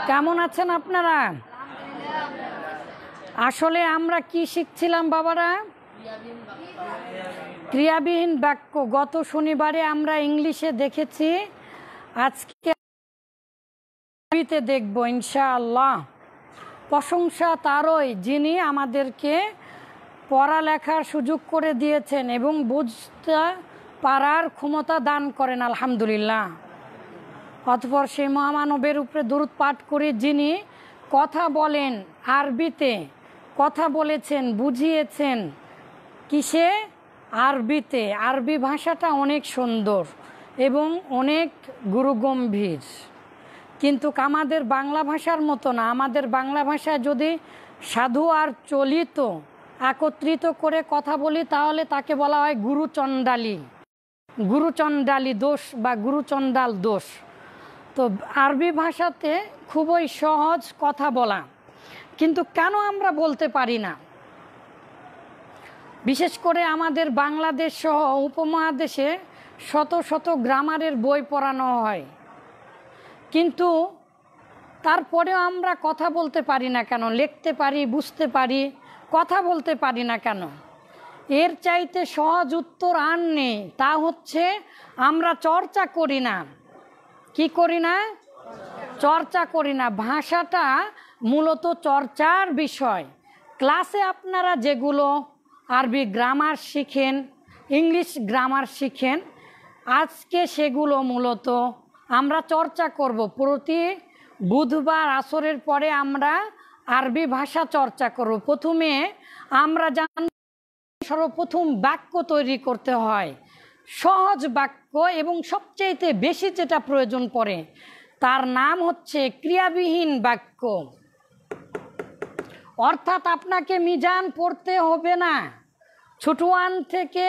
কেমন আছেন আপনারা? আসলে আমরা কি শিখছিলাম বাবারা? ক্রিয়াবিহীন বাক্য। গত শনিবারে আমরা ইংলিশে দেখেছি, আজকে দেখব ইনশাআল্লাহ। প্রশংসা তারই যিনি আমাদেরকে পড়ালেখার সুযোগ করে দিয়েছেন এবং বুঝতে পারার ক্ষমতা দান করেন, আলহামদুলিল্লাহ। অতঃপর সেই মহামানবের উপরে দরুদ পাঠ করে যিনি কথা বলেন আরবিতে, কথা বলেছেন, বুঝিয়েছেন কিসে? আরবিতে। আরবি ভাষাটা অনেক সুন্দর এবং অনেক গুরুগম্ভীর, কিন্তু আমাদের বাংলা ভাষার মতো না। আমাদের বাংলা ভাষায় যদি সাধু আর চলিত একত্রিত করে কথা বলি তাহলে তাকে বলা হয় গুরুচণ্ডালী, গুরুচণ্ডালী দোষ বা গুরুচণ্ডাল দোষ। তো আরবি ভাষাতে খুবই সহজ কথা বলা, কিন্তু কেন আমরা বলতে পারি না? বিশেষ করে আমাদের বাংলাদেশ সহ উপমহাদেশে শত শত গ্রামারের বই পড়ানো হয়, কিন্তু তারপরেও আমরা কথা বলতে পারি না কেন? লিখতে পারি, বুঝতে পারি, কথা বলতে পারি না কেন? এর চাইতে সহজ উত্তর আর নেই, তা হচ্ছে আমরা চর্চা করি না। কি করি না? চর্চা করি না। ভাষাটা মূলত চর্চার বিষয়। ক্লাসে আপনারা যেগুলো আরবি গ্রামার শিখেন, ইংলিশ গ্রামার শিখেন, আজকে সেগুলো মূলত আমরা চর্চা করব। প্রতি বুধবার আসরের পরে আমরা আরবি ভাষা চর্চা করব। প্রথমে আমরা সর্বপ্রথম বাক্য তৈরি করতে হয়, সহজ বাক্য, এবং সবচেয়ে বেশি যেটা প্রয়োজন পড়ে তার নাম হচ্ছে ক্রিয়াবিহীন বাক্য। অর্থাৎ আপনাকে মিজান পড়তে হবে না, ছোট 1 থেকে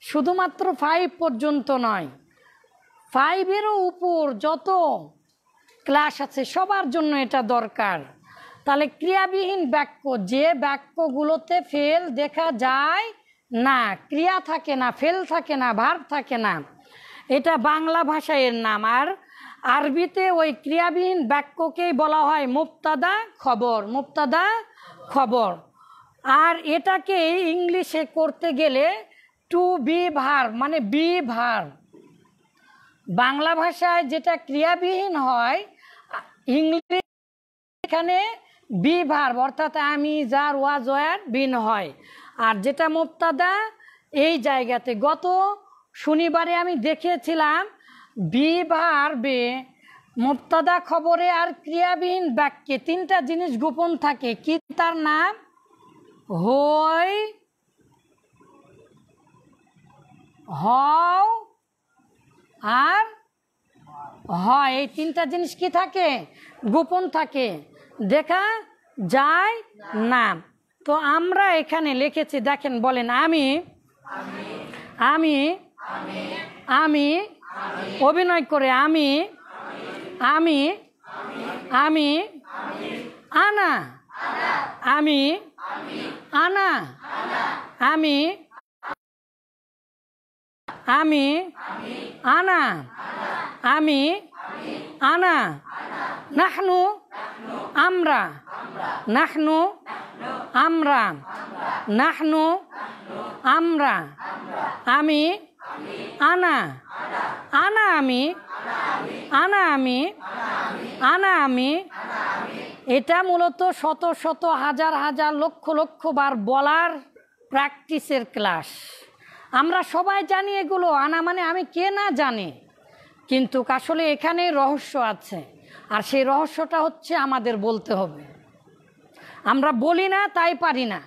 শুধুমাত্র 5 পর্যন্ত নয়, 5-এরও উপর যত ক্লাস আছে সবার জন্য এটা দরকার। তাহলে ক্রিয়াবিহীন বাক্য, যে বাক্যগুলোতে ফেল দেখা যায় না, ক্রিয়া থাকে না, ফেল থাকে না, ভার্ব থাকে না, এটা বাংলা ভাষায় এর নাম। আর আরবিতে ওই ক্রিয়াবিহীন বাক্যকেই বলা হয় মুবতাদা খবর, মুবতাদা খবর। আর এটাকে ইংলিশে করতে গেলে টু বি ভার্ব, মানে বি ভার্ব। বাংলা ভাষায় যেটা ক্রিয়াবিহীন হয়, ইংলিশ এখানে বি ভার্ব, অর্থাৎ আমি, যার, ওয়াজ, ওয়ার, বিন হয়। আর যেটা মুবতাদা, এই জায়গাতে গত শনিবারে আমি দেখিয়েছিলাম বি ভার্বে, মুবতাদা খবরে আর ক্রিয়াবিহীন বাক্যে 3টা জিনিস গোপন থাকে। কি তার নাম? হই, হও আর হয়। এই 3টা জিনিস কি থাকে? গোপন থাকে, দেখা যায় না। তো আমরা এখানে লিখেছি, দেখেন, বলেন আমি, আমি, আমি, অভিনয় করে আমি, আমি, আমি, আনা, আমি, আনা, আমি, আমি, আনা, আমি, আনা, নাহনু, আমরা, নাহনু, আমরা, নাহনু, আমরা, আমি, আনা, আনা আমি, আনা আমি, আনা আমি। এটা মূলত শত শত হাজার হাজার লক্ষ লক্ষ বার বলার প্র্যাকটিসের ক্লাস। আমরা সবাই জানি এগুলো, আনা মানে আমি, কে না জানে? কিন্তু আসলে এখানে রহস্য আছে, আর সেই রহস্যটা হচ্ছে আমাদের বলতে হবে। আমরা বলি না, তাই পারি না,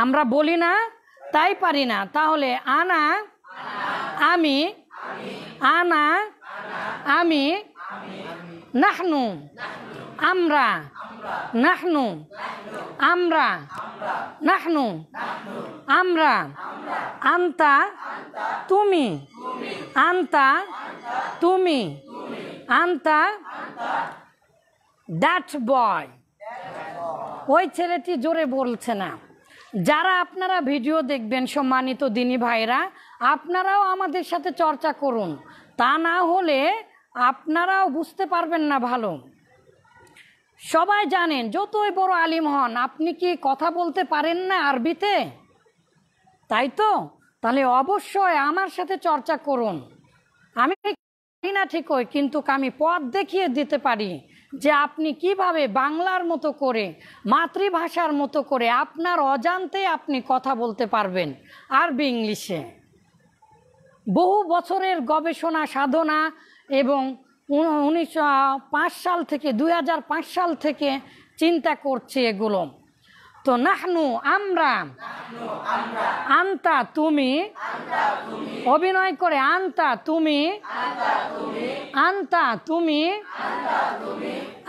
আমরা বলি না, তাই পারি না। তাহলে আনা, আমি, আনা, আমি, নাহনু, আমরা, নাহনু, আমরা, নাহনু, আমরা, আন্তা, তুমি, আন্তা, তুমি, আন্তা, দ্যাট বয়। ওই ছেলেটি জোরে বলছে না। যারা আপনারা ভিডিও দেখবেন সম্মানিত দিনী ভাইরা, আপনারাও আমাদের সাথে চর্চা করুন, তা না হলে আপনারাও বুঝতে পারবেন না ভালো। সবাই জানেন, যতই বড় আলিম হন, আপনি কি কথা বলতে পারেন না আরবিতে? তাই তো, তাহলে অবশ্যই আমার সাথে চর্চা করুন। আমি পারি না ঠিকই, কিন্তু আমি পথ দেখিয়ে দিতে পারি যে আপনি কিভাবে বাংলার মতো করে, মাতৃভাষার মতো করে আপনার অজান্তে আপনি কথা বলতে পারবেন আরবি ইংলিশে। বহু বছরের গবেষণা সাধনা এবং 1905 সাল থেকে 2005 সাল থেকে চিন্তা করছি এগুলো। তো নাহনু আমরা, আন্তা তুমি, অভিনয় করে আন্তা তুমি, আন্তা তুমি,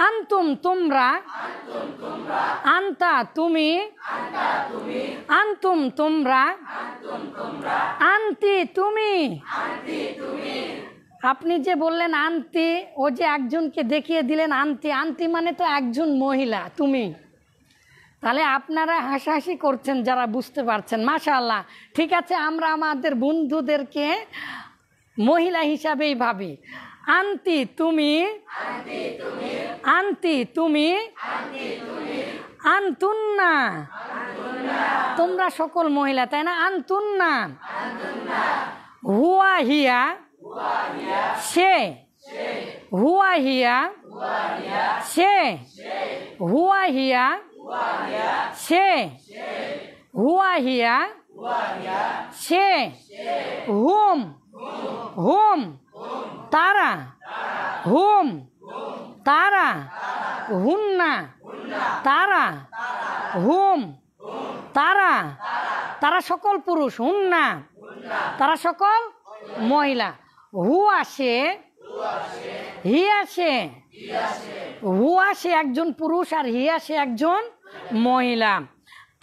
আন্তুম তোমরা, আন্তা তুমি, আন্তুম তোমরা, আন্তি তুমি। আপনি যে বললেন আন্তি, ও যে একজনকে দেখিয়ে দিলেন আন্তি, আন্তি মানে তো একজন মহিলা, তুমি। তাহলে আপনারা হাসাহাসি করছেন যারা বুঝতে পারছেন, মাশাআল্লাহ। ঠিক আছে, আমরা আমাদের বন্ধুদেরকে মহিলা হিসাবেই ভাবি। আন্তি তুমি, আন্তি তুমি, আন্তুন্না, তোমরা সকল মহিলা, তাই না? আন্তুন্না, হুয়া হিয়া, সে, হুয়া হিয়া, সে, হুয়া হিয়া, সে, হুয়া হিয়া, সে, হুম, হুম, তারা, হুম, তারা, হুন্না, তারা, হুম, তারা, তারা সকল পুরুষ, হুন্না, তারা সকল মহিলা। হুয়া সে, হিয়া সে, হুয়া সে একজন পুরুষ আর হিয়া সে একজন মহিলা।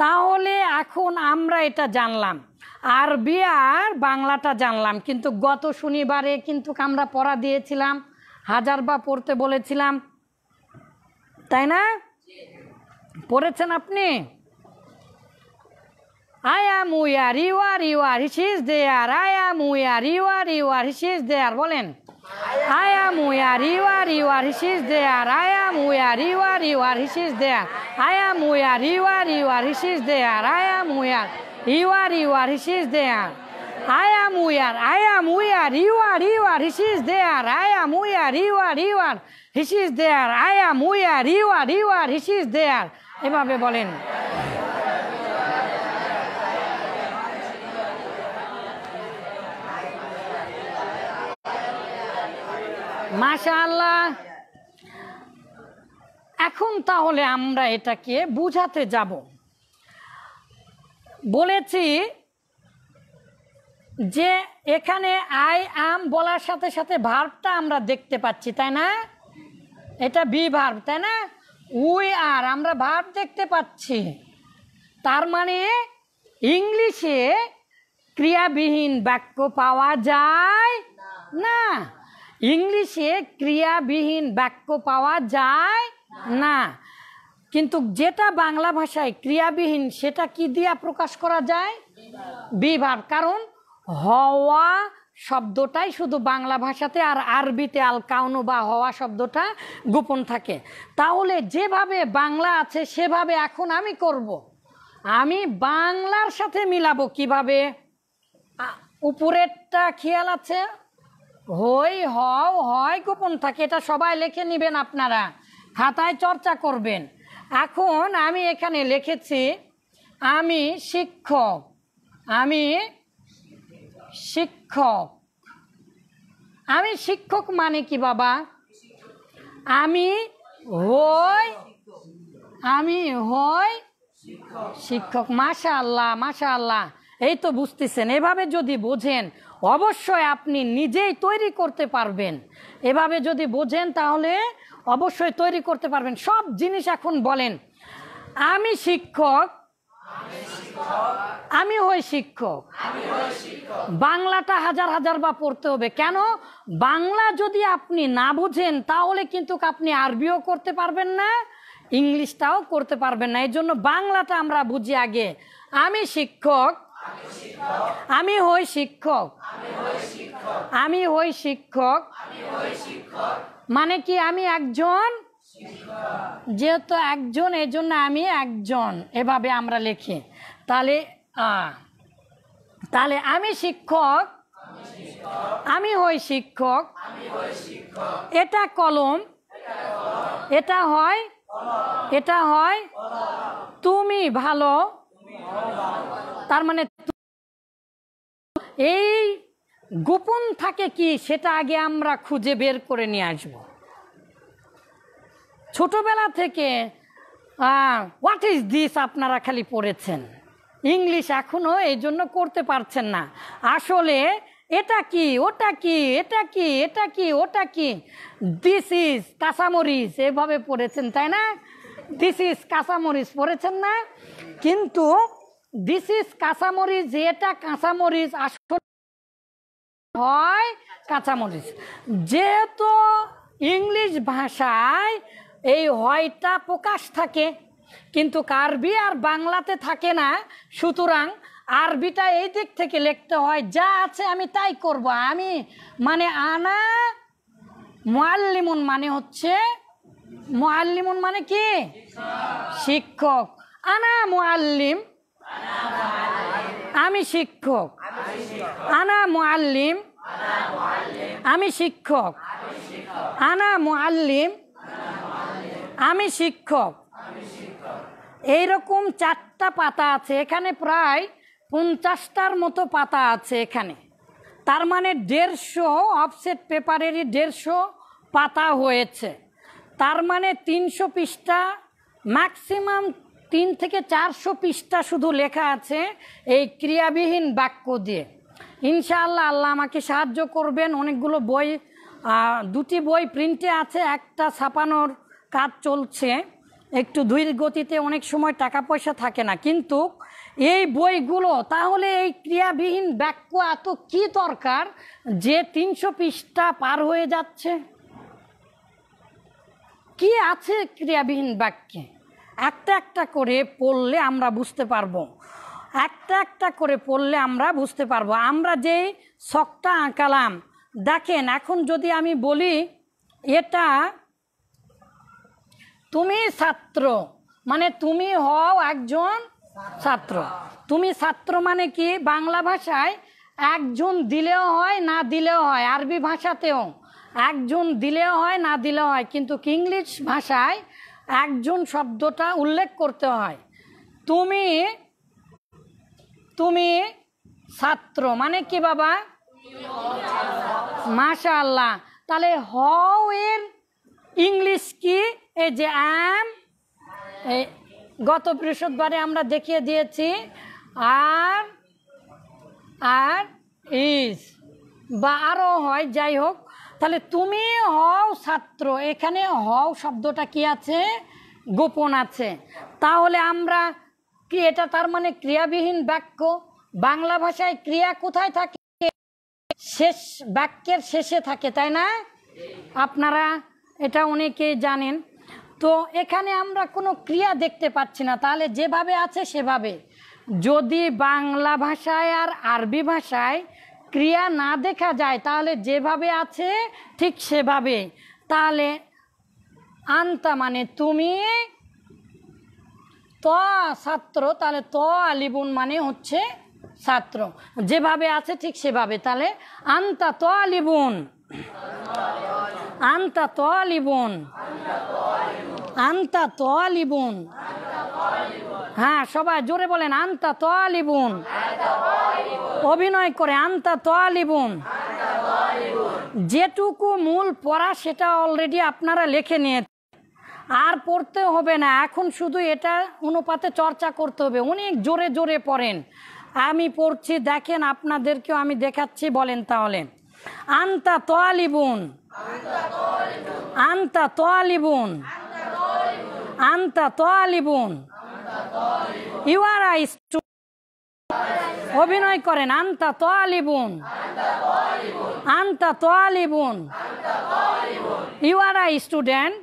তাহলে এখন আমরা এটা জানলাম, আরবি আর বাংলাটা জানলাম। কিন্তু গত শনিবারে কিন্তু আমরা পড়া দিয়েছিলাম, হাজারবার পড়তে বলেছিলাম, তাই না? পড়েছেন আপনি? I am where you are, he is there. I am where you are, he is there. বলেন, I am where you are, he is there. I am where you are, he is there. I am where you are, he is there. I am where you are, he is there. I am where you are, he is there. I am where you are, he is there. I am where you are, he is there. এভাবে বলেন। মাশাআল্লাহ। এখন তাহলে আমরা এটাকে বুঝাতে যাব। বলেছি যে এখানে আই অ্যাম বলার সাথে সাথে ভার্বটা আমরা দেখতে পাচ্ছি, তাই না? এটা বি ভার্ব, তাই না? উই আর, আমরা ভার্ব দেখতে পাচ্ছি। তার মানে ইংলিশে ক্রিয়াবিহীন বাক্য পাওয়া যায় না, ইংলিশে ক্রিয়াবিহীন বাক্য পাওয়া যায় না। কিন্তু যেটা বাংলা ভাষায় ক্রিয়াবিহীন, সেটা কি দিয়া প্রকাশ করা যায়? Be verb. কারণ হওয়া শব্দটাই শুধু বাংলা ভাষাতে, আর আরবিতে আল কাউনু বা হওয়া শব্দটা গোপন থাকে। তাহলে যেভাবে বাংলা আছে সেভাবে এখন আমি করব। আমি বাংলার সাথে মিলাবো কিভাবে? উপরেরটা খেয়াল আছে, হই, হও, হয় গোপন থাকে, এটা সবাই লিখে নেবেন, আপনারা খাতায় চর্চা করবেন। এখন আমি এখানে লিখেছি আমি শিক্ষক, আমি শিক্ষক। আমি শিক্ষক মানে কি বাবা? আমি হই, আমি হই শিক্ষক। মাশাআল্লাহ, মাশাআল্লাহ। এই তো বুঝতেছেন। এভাবে যদি বোঝেন অবশ্যই আপনি নিজেই তৈরি করতে পারবেন। এভাবে যদি বোঝেন তাহলে অবশ্যই তৈরি করতে পারবেন সব জিনিস। এখন বলেন, আমি শিক্ষক, আমি হই শিক্ষক। বাংলাটা হাজার হাজার বা পড়তে হবে। কেন? বাংলা যদি আপনি না বুঝেন তাহলে কিন্তু আপনি আরবিও করতে পারবেন না, ইংলিশটাও করতে পারবেন না। এই জন্য বাংলাটা আমরা বুঝি আগে। আমি শিক্ষক, আমি হই শিক্ষক, আমি হই শিক্ষক মানে কি? আমি একজন যেহেতু একজন, এই জন্য আমি একজন, এভাবে আমরা লিখি। তাহলে তাহলে আমি শিক্ষক, আমি হই শিক্ষক, এটা কলম, এটা হয়, এটা হয় তুমি ভালো। তার মানে এই গোপন থাকে কি সেটা আগে আমরা খুঁজে বের করে নিয়ে আসব। ছোটবেলা থেকে হোয়াট ইজ দিস আপনারা খালি পড়েছেন, ইংলিশ এখনো এই জন্য করতে পারছেন না। আসলে এটা কি, ওটা কি, এটা কি, এটা কি, ওটা কি, দিস ইজ কাঁচামরিচ এভাবে পড়েছেন, তাই না? দিস ইজ কাঁচামরিচ পড়েছেন না? কিন্তু দিস ইজ কাঁচামরিচ, এটা কাঁচামরিচ আসলে হয় কাঁচামরিচ। যেহেতু ইংলিশ ভাষায় এই হয়টা প্রকাশ থাকে, কিন্তু আরবি আর বাংলাতে থাকে না, সুতরাং আরবিটা এই দিক থেকে লিখতে হয় যা আছে আমি তাই করব। আমি মানে আনা মুআল্লিমুন মানে হচ্ছে, মুআল্লিমুন মানে কি? শিক্ষক। আনা মুআল্লিম, আমি শিক্ষক। আনা মুআল্লিম, আমি শিক্ষক। আনা মুআল্লিম, আমি শিক্ষক। এইরকম 4টা পাতা আছে এখানে, প্রায় 50টার মতো পাতা আছে এখানে। তার মানে 150 অফসেট পেপারেরই 150 পাতা হয়েছে। তার মানে 300 পৃষ্ঠা, ম্যাক্সিমাম 3 থেকে 400 পৃষ্ঠা শুধু লেখা আছে এই ক্রিয়াবিহীন বাক্য দিয়ে। ইনশাআল্লাহ আল্লাহ আমাকে সাহায্য করবেন। অনেকগুলো বই, 2টি বই প্রিন্টে আছে, একটা ছাপানোর কাজ চলছে। একটু ধীর গতিতে, অনেক সময় টাকা পয়সা থাকে না, কিন্তু এই বইগুলো, তাহলে এই ক্রিয়াবিহীন বাক্য এত কি দরকার যে 300 পৃষ্ঠা পার হয়ে যাচ্ছে? কি আছে ক্রিয়াবিহীন বাক্যে? একটা একটা করে পড়লে আমরা বুঝতে পারবো, একটা একটা করে পড়লে আমরা বুঝতে পারবো। আমরা যেই ছকটা আঁকালাম, দেখেন এখন যদি আমি বলি এটা তুমি ছাত্র, মানে তুমি হও একজন ছাত্র। তুমি ছাত্র মানে কি? বাংলা ভাষায় একজন দিলেও হয়, না দিলেও হয়। আরবি ভাষাতেও একজন দিলেও হয়, না দিলেও হয়, কিন্তু ইংলিশ ভাষায় একজন শব্দটা উল্লেখ করতে হয়। তুমি, তুমি ছাত্র মানে কি বাবা? মাশাআল্লাহ। তাহলে হও এর ইংলিশ কি? এই যে অ্যাম, গত বৃহস্পতিবারে আমরা দেখিয়ে দিয়েছি, আর আর ইজ বা আরও হয়, যাই হোক। তাহলে তুমি হও ছাত্র, এখানে হও শব্দটা কি আছে? গোপন আছে। তাহলে আমরা কি, এটা তার মানে ক্রিয়াবিহীন বাক্য। বাংলা ভাষায় ক্রিয়া কোথায় থাকে? শেষ, বাক্যের শেষে থাকে, তাই না? আপনারা এটা অনেকেই জানেন। তো এখানে আমরা কোনো ক্রিয়া দেখতে পাচ্ছি না, তাহলে যেভাবে আছে সেভাবে। যদি বাংলা ভাষায় আর আরবি ভাষায় ক্রিয়া না দেখা যায়, তাহলে যেভাবে আছে ঠিক সেভাবে। তাহলে আনতা মানে তুমি, ত ছাত্র, তাহলে ত আলিবুন মানে হচ্ছে ছাত্র, যেভাবে আছে ঠিক সেভাবে। তাহলে আনতা ত আলিবুন, আনতা ত আলিবুন, আনতা ত আলিবুন। হ্যাঁ, সবাই জোরে বলেন আনতা ত আলিবুন, অভিনয় করে আনতা ত আলিবুন। যেটুকু মূল পড়া সেটা অলরেডি আপনারা লিখে নিয়েছেন, আর পড়তে হবে না। এখন শুধু এটা অনুপাতে চর্চা করতে হবে। অনেক জোরে জোরে পড়েন। আমি পড়ছি, দেখেন আপনাদেরকেও আমি দেখাচ্ছি, বলেন তাহলে। আনতা তালিবুন, আনতা তালিবুন, আনতা তালিবুন। ইউ আর আ স্টুডেন্ট, অভিনয় করেন আনতা তালিবুন, আনতা তালিবুন। ইউ আর আ স্টুডেন্ট,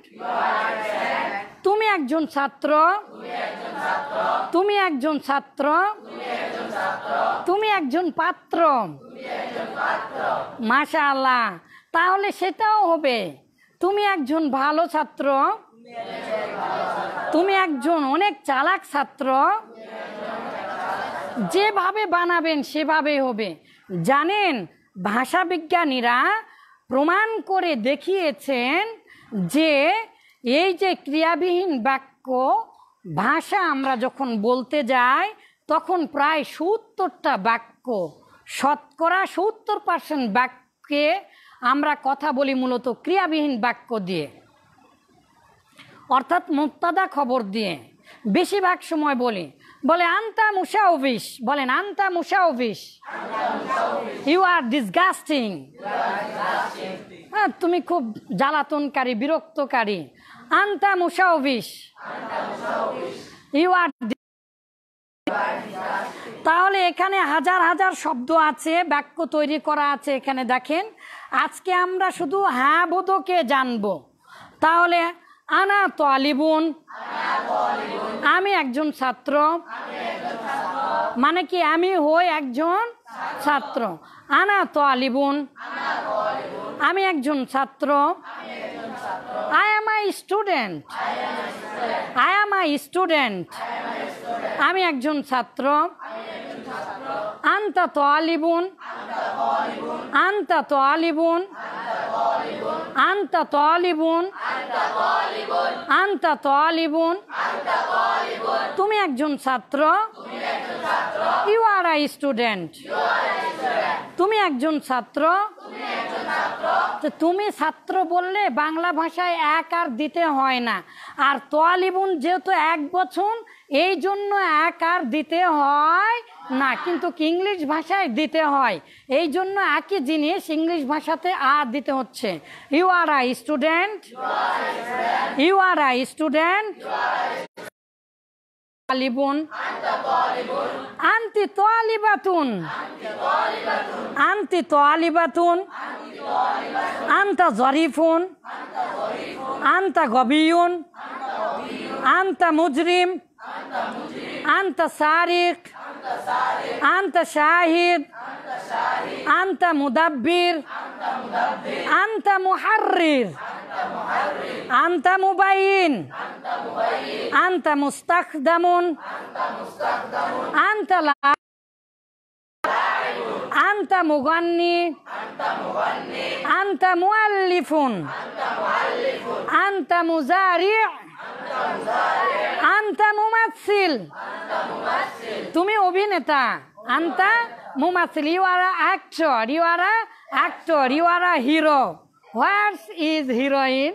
তুমি একজন ছাত্র, তুমি একজন ছাত্র, তুমি একজন পাত্র। মাশাআল্লাহ। তাহলে সেটাও হবে, তুমি একজন ভালো ছাত্র, তুমি একজন অনেক চালাক ছাত্র, যেভাবে বানাবেন সেভাবে হবে। জানেন, ভাষা বিজ্ঞানীরা প্রমাণ করে দেখিয়েছেন যে এই যে ক্রিয়াবিহীন বাক্য ভাষা আমরা যখন বলতে যাই তখন প্রায় ৭০টা বাক্য, শতকরা ৭০% বাক্যে আমরা কথা বলি মূলত ক্রিয়াবিহীন বাক্য দিয়ে, অর্থাৎ মুক্তাদা খবর দিয়ে বেশিরভাগ সময় বলে আন্তা মুশাউবিশ, বলেন আন্তা মুশাউবিশ, ইউ আর ডিসগাস্টিং, হ্যাঁ তুমি খুব জ্বালাতনকারী, বিরক্তকারী। আন্তা মুশাউবিশ, ইউ আর। তাহলে এখানে হাজার হাজার শব্দ আছে, বাক্য তৈরি করা আছে। এখানে দেখেন, আজকে আমরা শুধু হ্যাঁ বোধকে জানবো। তাহলে আনা তালিবুন, আমি একজন ছাত্র, মানে কি আমি হই একজন ছাত্র। আনা তালিবুন, আমি একজন ছাত্র। I am I student, I am I student, আমি একজন ছাত্র। আনতা তালিবুন, আনতা তালিবুন, আনতা তালিবুন, আনতা তালিবুন, তুমি একজন ছাত্র। ইউ আর আই স্টুডেন্ট, তুমি একজন ছাত্র। তুমি ছাত্র বললে বাংলা ভাষায় এক আর দিতে হয় না, আর তালিবুন যেহেতু এক বচন এই জন্য এক আর দিতে হয় না, কিন্তু ইংলিশ ভাষায় দিতে হয়। এই জন্য একই জিনিস ইংলিশ ভাষাতে আর দিতে হচ্ছে। You are I student, you are I student. তালিবুন, আনতি তালিবাতুন, আনতি তালিবাতুন, আনতা জরিফুন, আনতা গবিয়ুন, আনতা মুজরিম, আনতা সারিক, আনতা শাহিদ, আনতা মুদাব্বির, আনতা মুহাররির, আনতা মুবাইন, আনতা মুস্তাখদামুন, আনতা আনতা মুগান্নি, আনতা মুআল্লিফুন, আনতা মুজারি', আনতা মুমাসসিল, তুমি অভিনেতা। আনতা মুমাসসিল, you are a actor, you are a actor, you are a hero. Where is heroine,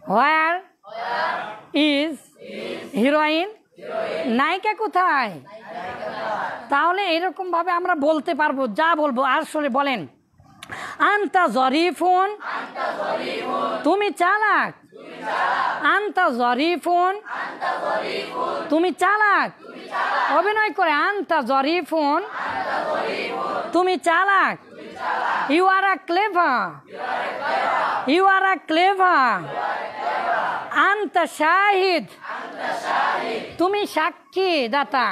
where is heroine, নায়িকা কোথায়? তাহলে এরকম ভাবে আমরা বলতে পারবো, যা বলবো। আসলে বলেন, আনতা জরিফুন, তুমি চালাক। আনতা জরিফুন, তুমি চালাক। অভিনয় করে, আনতা জরিফুন, তুমি চালাক। You are a clever, you are a clever. আনতা শাহিদ, তুমি সাক্ষী দাতা,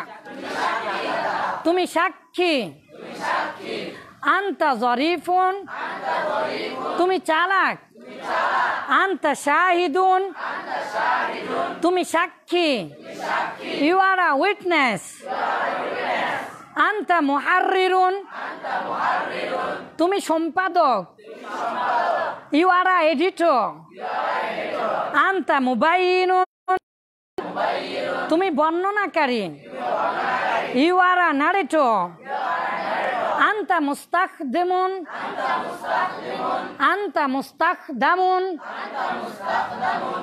তুমি সাক্ষী। আনতা জরিফুন, তুমি চালাক। আনতা শাহিদুন, তুমি সাক্ষী। You are a witness. আনতা মুহাররিরুন, তুমি সম্পাদক। You are a editor. আনতা মুবাইয়িনুন, তুমি বর্ণনাকারী। You are a narrator. আনতা মুস্তাখদিমুন, আনতা মুস্তাখদামুন,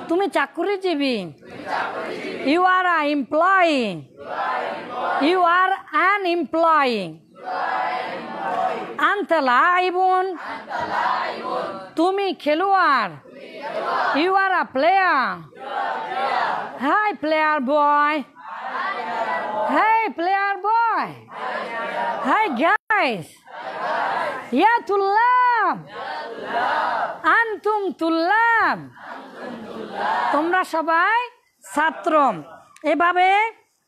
তুমি চাকরিজীবী। You are a employee, you are an employee. আনতা লাইবুন, তুমি খেলোয়াড়। You are a player. Hi player boy, hi player boy, hi guys, ইয়া তুল্লাব, আনতুম তুল্লাব, তোমরা সবাই ছাত্র। এভাবে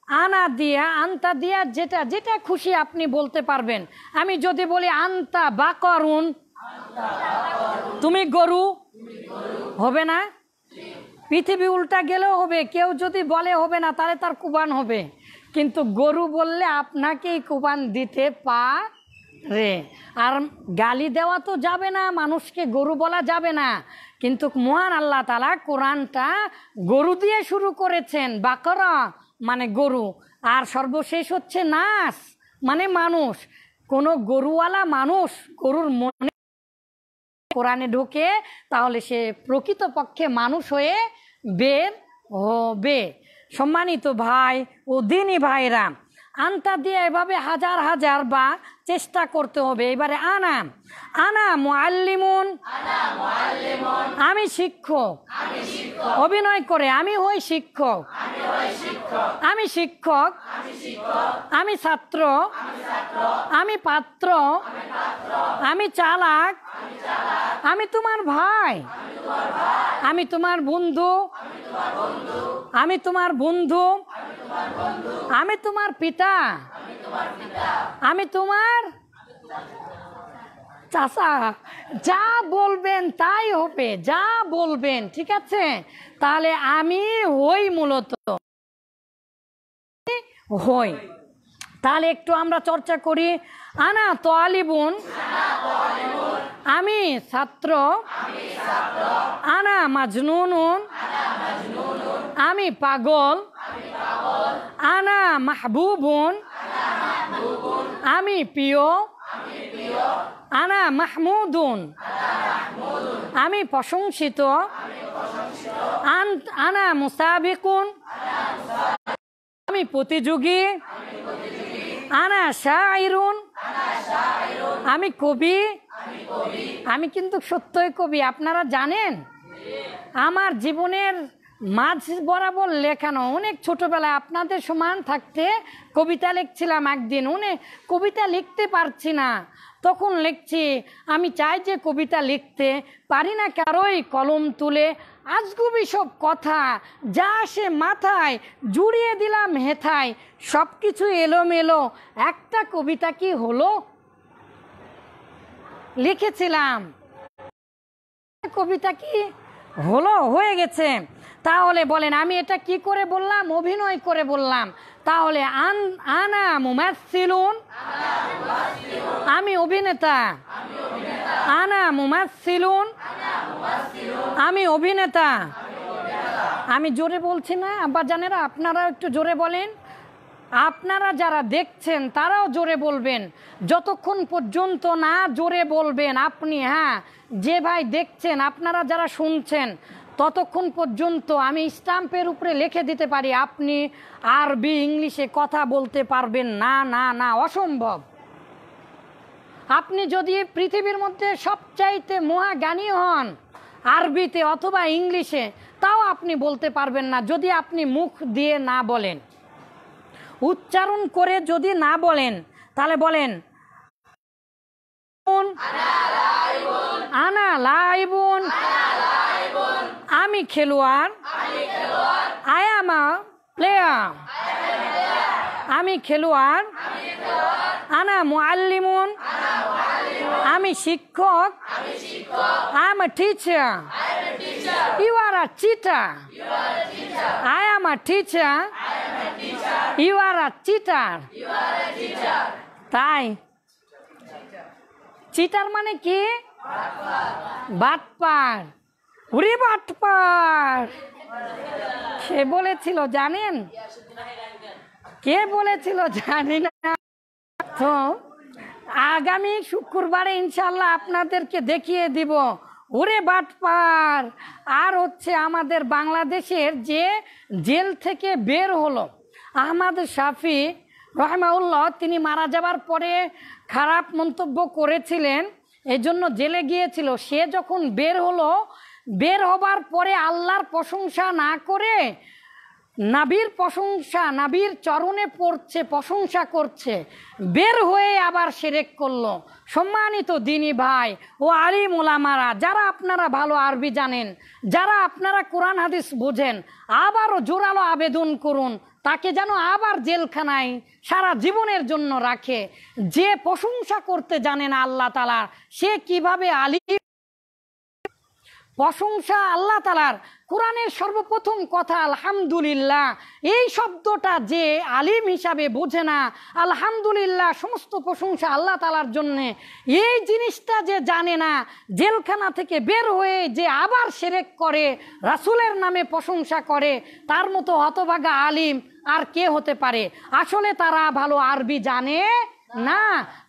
আনা দিয়া, আনতা দিয়া যেটা যেটা খুশি আপনি বলতে পারবেন। আমি যদি বলি আনতা বাকরুন, তুমি গরু, হবে না? পৃথিবী উল্টা গেলেও হবে, কেউ যদি বলে হবে না তাহলে তার কুরবান হবে, কিন্তু গরু বললে আপনাকেই কুরবান দিতে পারে। আর গালি দেওয়া তো যাবে না, মানুষকে গরু বলা যাবে না, কিন্তু মহান আল্লাহ তাআলা কোরআনটা গরু দিয়ে শুরু করেছেন, বাকরা মানে গরু, আর সর্বশেষ হচ্ছে নাস মানে মানুষ। কোনো গরুওয়ালা মানুষ গরুর মনে কোরআনে ঢোকে তাহলে সে প্রকৃতপক্ষে মানুষ হয়ে বের হবে। সম্মানিত ভাই ও দিনী ভাইরা, আনটা দিয়ে এভাবে হাজার হাজার বা চেষ্টা করতে হবে। এবারে আনা আনা মুআল্লিমুন, আমি শিক্ষক, অভিনয় করে আমি হই শিক্ষক, আমি শিক্ষক, আমি ছাত্র, আমি পাত্র, আমি চালাক, আমি তোমার ভাই, আমি তোমার বন্ধু, আমি তোমার বন্ধু, আমি তোমার পিতা, আমি তোমার চাচা। যা বলবেন তাই হবে, যা বলবেন, ঠিক আছে? তাহলে আমি হই, মূলত হই। তাহলে একটু আমরা চর্চা করি। আনা তালিবুন, আমি ছাত্র, আনা মাজনুনুন, আমি পাগল, আনা মাহবুবুন, আমি প্রিয়, আনা মাহমুদুন, আমি প্রশংসিত, আনা মুসাবিকুন, আমি প্রতিযোগী, আনা শাইরুন, আমি কবি। আমি কিন্তু সত্যই কবি, আপনারা জানেন। আমার জীবনের মাঝ বরাবর লেখানো, অনেক ছোটবেলায় আপনাদের সমান থাকতে কবিতা লিখছিলাম। একদিন কবিতা লিখতে পারছি না, তখন লিখছি আমি চাই যে কবিতা লিখতে পারি না, কারোই কলম তুলে আজগুবি সব কথা যা আসে মাথায় জুড়িয়ে দিলাম হেথায়, সব কিছু এলোমেলো, একটা কবিতা কি হলো? লিখেছিলাম, কবিতা কি হলো? হয়ে গেছে। তাহলে বলেন আমি এটা কি করে বললাম? অভিনয় করে বললাম। তাহলে আনা মুমাসসিলুন, আমি অভিনেতা, আনা মুমাসসিলুন, আমি অভিনেতা। আমি জোরে বলছি না আব্বাজানেরা? আপনারা একটু জোরে বলেন। আপনারা যারা দেখছেন তারাও জোরে বলবেন। যতক্ষণ পর্যন্ত না জোরে বলবেন আপনি, হ্যাঁ যে ভাই দেখছেন, আপনারা যারা শুনছেন, ততক্ষণ পর্যন্ত আমি স্টাম্পের উপরে লিখে দিতে পারি আপনি আরবি ইংলিশে কথা বলতে পারবেন না, না না, অসম্ভব। আপনি যদি পৃথিবীর মধ্যে সবচাইতে মহাজ্ঞানী হন আরবিতে অথবা ইংলিশে, তাও আপনি বলতে পারবেন না যদি আপনি মুখ দিয়ে না বলেন, উচ্চারণ করে যদি না বলেন। তাহলে বলেন আনা লাইবুন, আমি খেলোয়াড়, আই অ্যাম আ প্লেয়ার, আমি খেলোয়াড়, আনা মুআল্লিমুন, আমি শিক্ষক, I am a teacher, you are a cheater, I am a teacher, you are a cheater. তাই চিটার মানে কি? বাটপার। উরি বাটপার কে বলেছিল জানেন? কে বলেছিল জানি না। তো আগামী শুক্রবারে ইনশাল্লাহ আপনাদেরকে দেখিয়ে দিব ওরে বাটপার। আর হচ্ছে আমাদের বাংলাদেশের যে জেল থেকে বের হলো আহমদ শাফি রহমাউল্লাহ, তিনি মারা যাবার পরে খারাপ মন্তব্য করেছিলেন, এই জন্য জেলে গিয়েছিল। সে যখন বের হলো, বের হবার পরে আল্লাহর প্রশংসা না করে নাবির প্রশংসা, নাবির চরণে পড়ছে, প্রশংসা করছে, বের হয়ে আবার শিরক করলো। সম্মানিত দিনী ভাই ও আলিম ওলামারা, যারা আপনারা ভালো আরবি জানেন, যারা আপনারা কোরআন হাদিস বোঝেন, আবারও জোরালো আবেদন করুন তাকে যেন আবার জেলখানায় সারা জীবনের জন্য রাখে। যে প্রশংসা করতে জানে না আল্লাহ তাআলা, সে কিভাবে আলিম প্রশংসা আল্লাহ তাআলার। কোরআনের সর্বপ্রথম কথা আলহামদুলিল্লাহ, এই শব্দটা যে আলিম হিসাবে বোঝে না, আলহামদুলিল্লাহ সমস্ত প্রশংসা আল্লাহ তাআলার জন্যে, এই জিনিসটা যে জানে না, জেলখানা থেকে বের হয়ে যে আবার শিরক করে, রাসূলের নামে প্রশংসা করে, তার মতো হতভাগা আলিম আর কে হতে পারে? আসলে তারা ভালো আরবি জানে না,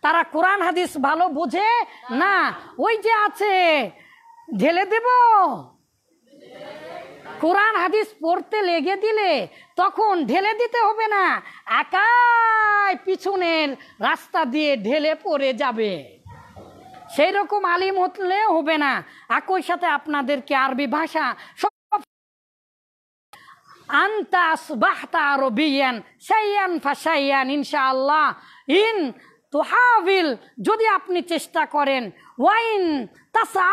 তারা কোরআন হাদিস ভালো বোঝে না। ওই যে আছে ঢেলে দেব, কোরআন হাদিস পড়তে লেগে দিলে তখন ঢেলে দিতে হবে না, একাই পিছনের রাস্তা দিয়ে ঢেলে পড়ে যাবে। সেই রকম আলিম হলে হবে না। একই সাথে আপনাদেরকে আরবি ভাষা আনতা আসবাহতা আরবিয়ান শাইয়ান ফাশাইয়ান ইনশাআল্লাহ ইন তুহাবিল, যদি আপনি চেষ্টা করেন, ওয়াইন তাসআ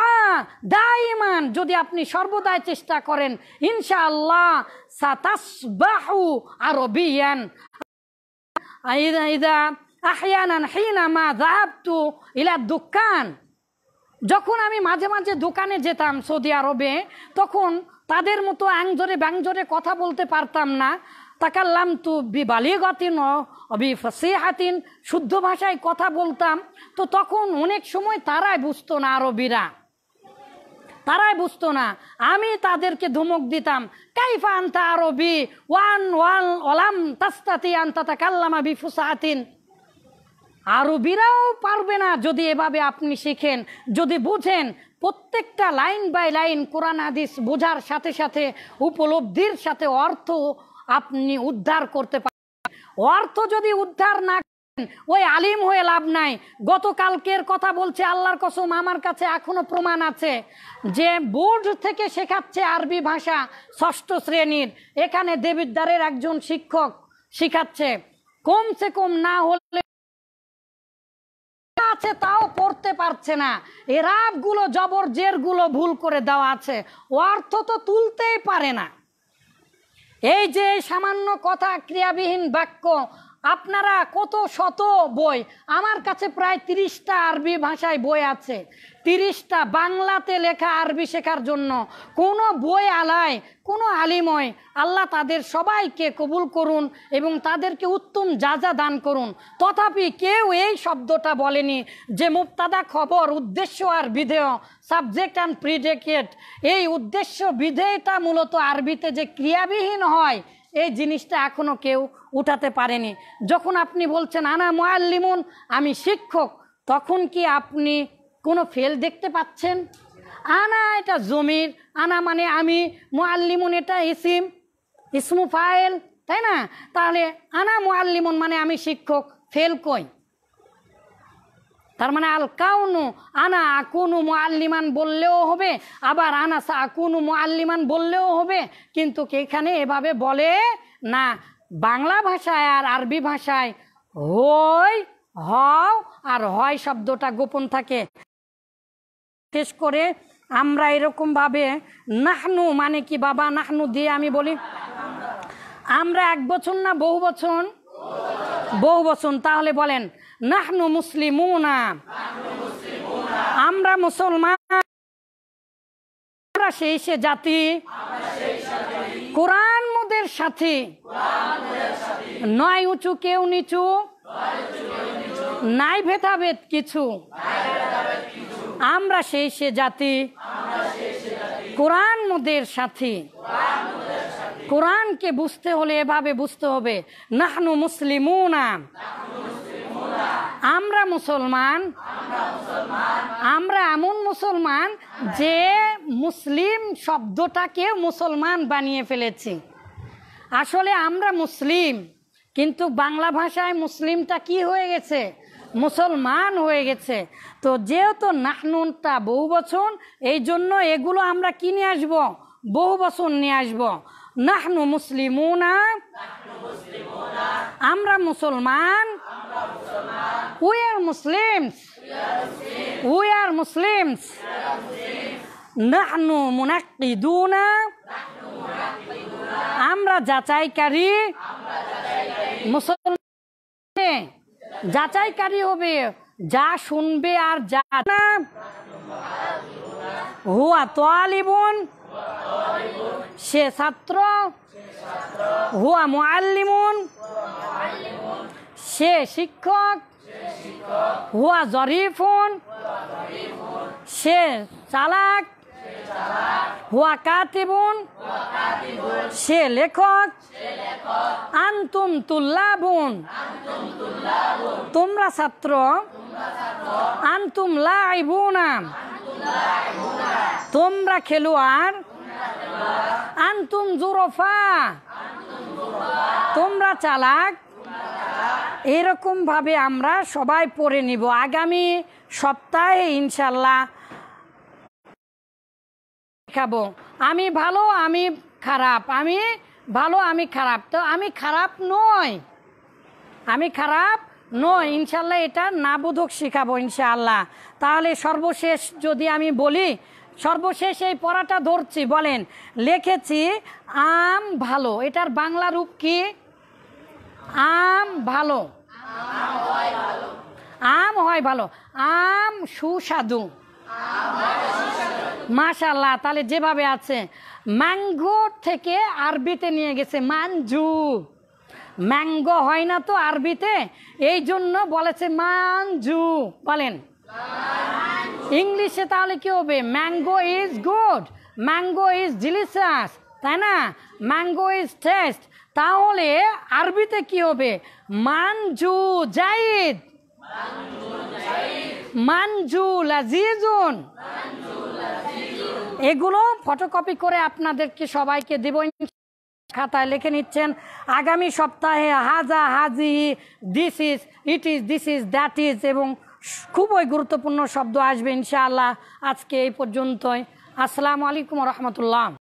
দাইমান, যদি আপনি সর্বদাই চেষ্টা করেন, ইনশাআল্লাহ সাতাসবাহু আরবিয়ান। ইদা আহয়ানান হিনামা যাহাবতু ইলা দুকান, যখন আমি মাঝে মাঝে দোকানে যেতাম সৌদি আরবে, তখন তাদের মতো আংজরে ব্যাংজরে কথা বলতে পারতাম না। তাকাল্লামতু বিবালিগাতিন বিফসিহাতিন, শুদ্ধ ভাষায় কথা বলতাম। তো তখন অনেক সময় তারাই বুঝতো না, আরবিরা তারাই বুঝতো না। আমি তাদেরকে ধমক দিতাম, কাইফা আনতা আরবি ওয়ান ওয়াল ওলাম তাস্তাতি আনতা তাকাল্লামা বিফুসাহাতিন, আরবিরাও পারবে না যদি এভাবে আপনি শিখেন, যদি বুঝেন। প্রত্যেকটা লাইন বাই লাইন কোরআন হাদিস বোঝার সাথে সাথে উপলব্ধির সাথে অর্থ আপনি উদ্ধার করতে পারেন। অর্থ যদি উদ্ধার না করেন, ওই আলিম হয়ে লাভ নাই। গতকালকের কথা বলছে, আল্লাহর কসম আমার কাছে এখনো প্রমাণ আছে যে বোর্ড থেকে শেখাচ্ছে আরবি ভাষা 6ষ্ঠ শ্রেণীর, এখানে দেবিদ্বারের একজন শিক্ষক শিখাচ্ছে। কমসে কম না হলে আছে তাও পড়তে পারছে না, এরাব গুলো জবর জের গুলো ভুল করে দেওয়া আছে, অর্থ তো তুলতেই পারে না। এই যে সামান্য কথা, ক্রিয়াবিহীন বাক্য, আপনারা কত শত বই, আমার কাছে প্রায় 30টা আরবি ভাষায় বই আছে, 30টা বাংলাতে লেখা আরবি শেখার জন্য। কোনো বই আলায়, কোনো আলিময়, আল্লাহ তাদের সবাইকে কবুল করুন এবং তাদেরকে উত্তম যাজা দান করুন। তথাপি কেউ এই শব্দটা বলেনি যে মুবতাদা, খবর, উদ্দেশ্য আর বিধেয়, সাবজেক্ট অ্যান্ড প্রিডিকেট, এই উদ্দেশ্য বিধেয়টা মূলত আরবিতে যে ক্রিয়াবিহীন হয়, এই জিনিসটা এখনো কেউ উঠাতে পারেনি। যখন আপনি বলছেন আনা মুআল্লিমুন, আমি শিক্ষক, তখন কি আপনি কোনো ফেল দেখতে পাচ্ছেন? আনা এটা জমির, আনা মানে আমি, মুআল্লিমুন এটা ইসিম, ইসমু ফাইল, তাই না? তাহলে আনা মুআল্লিমুন মানে আমি শিক্ষক, ফেল কই? তার মানে আল কাউনু, আনা আকুনু মুআল্লিমান বললেও হবে, আবার আনা সা আকুনু মুআল্লিমান বললেও হবে, কিন্তু এখানে এভাবে বলে না। বাংলা ভাষায় আর আরবি ভাষায় হই, হও আর হয় শব্দটা গোপন থাকে। বিশেষ করে আমরা এরকম ভাবে নাহনু মানে কি বাবা, নাহনু দিয়ে আমি বলি, আমরা এক বছর না বহু বছর? বহু বছর। তাহলে বলেন নাহনু মুসলিমুনা, আমরা মুসলমান, আমরা সেই সে জাতি, কোরআন মোদের সাথে, নয় উঁচু কেউ নিচু, নাই ভেদাভেদ কিছু, আমরা সেই সে জাতি, কোরআন মোদের সাথে। কোরআনকে বুঝতে হলে এভাবে বুঝতে হবে, নাহনু মুসলিমুনা, আমরা মুসলমান। আমরা এমন মুসলমান যে মুসলিম শব্দটাকে মুসলমান বানিয়ে ফেলেছি। আসলে আমরা মুসলিম, কিন্তু বাংলা ভাষায় মুসলিমটা কি হয়ে গেছে? মুসলমান হয়ে গেছে। তো যেহেতু নাহনুনটা বহু বচন, এই জন্য এগুলো আমরা কি নিয়ে আসবো? বহু বচন নিয়ে আসবো। নাহনু মুসলিমুনা, আমরা মুসলমান। We are Muslims, we are Muslims. নাহনু মুনাক্কিদুনা, আমরা যাচাইকারী। মুসলমান যাচাইকারী হবে, যা শুনবে আর যা না হুয়া তালিবুন, সে ছাত্র। হুয়া মুআল্লিমুন, সে শিক্ষক। হুয়া জরিফুন, সে চালাক। হুয়া কাতিবুন, সে লেখক। আনতুম তুল্লাবুন, তোমরা ছাত্র। আনতুম লাইবুনা, তোমরা খেলোয়াড়। আনতুম জুরফা, তোমরা চালাক। এরকম ভাবে আমরা সবাই পড়ে নিব। আগামী সপ্তাহে ইনশাল্লাহ দেখাবো আমি ভালো আমি খারাপ, আমি ভালো আমি খারাপ। তো আমি খারাপ নই, আমি খারাপ নই ইনশাল্লাহ, এটা না বোধক শেখাবো ইনশাআল্লাহ। তাহলে সর্বশেষ যদি আমি বলি, সর্বশেষ এই পড়াটা ধরছি, বলেন লিখেছি আম ভালো, এটার বাংলা রূপ কি? আম ভালো, আম হয় ভালো। আম সুস্বাদু, মাশাআল্লাহ। তাহলে যেভাবে আছে, ম্যাঙ্গো থেকে আরবিতে নিয়ে গেছে মানজু। ম্যাঙ্গো হয় না তো আরবিতে, এই জন্য বলেছে মানজু। বলেন ইংলিশে তাহলে কি হবে? Mango is good, mango is delicious, তাই না? Mango is test. তাহলে আরবিতে কি হবে? মানজু জাইদ, মানজু লাজিজুন। এগুলো ফটোকপি করে আপনাদেরকে সবাইকে দেব, খাতায় লিখে নিচ্ছেন। আগামী সপ্তাহে হাজা, হাজি, this is, it is, this is, that is এবং খুবই গুরুত্বপূর্ণ শব্দ আসবে ইনশাআল্লাহ। আজকে এই পর্যন্তই। আসসালামু আলাইকুম ওয়া রাহমাতুল্লাহ।